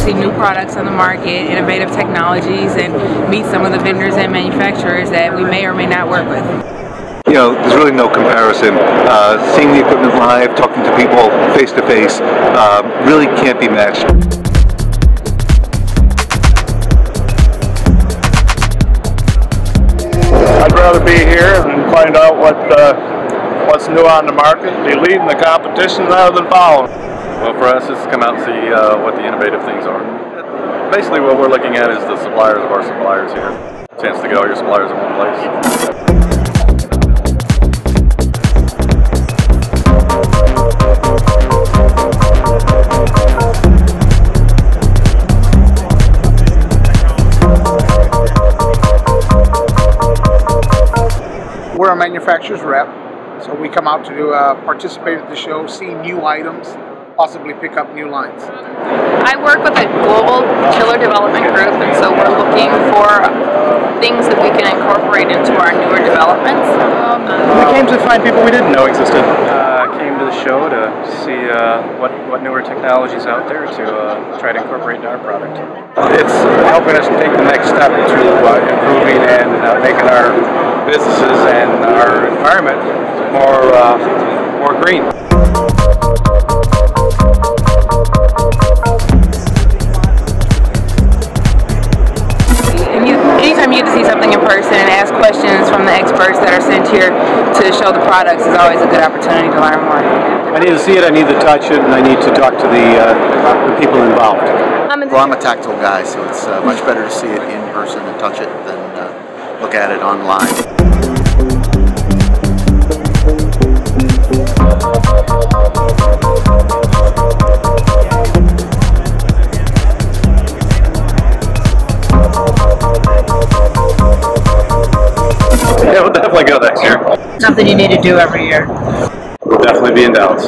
see new products on the market, innovative technologies, and meet some of the vendors and manufacturers that we may or may not work with. You know, there's really no comparison. Seeing the equipment live, talking to people face to face, really can't be matched. I'd rather be here and find out what's new on the market, be leading the competition rather than following. Well, for us, it's to come out and see what the innovative things are. Basically, what we're looking at is the suppliers of our suppliers here. Chance to get all your suppliers in one place. We're a manufacturer's rep, so we come out to participate at the show, see new items, possibly pick up new lines. I work with a global chiller development group, and so we're looking for things that we can incorporate into our newer developments. We came to find people we didn't know existed. Came to the show to see what newer technologies out there to try to incorporate into our product. It's helping us take the next step to improving and making our businesses and our environment more green. Anytime you get to see something in person and ask questions from the experts that are sent here to show the products is always a good opportunity to learn more. I need to see it, I need to touch it, and I need to talk to the people involved. Well, I'm a tactile guy, so it's much better to see it in person and touch it than look at it online. Yeah, we'll definitely go next year. Something you need to do every year. We'll definitely be in Dallas.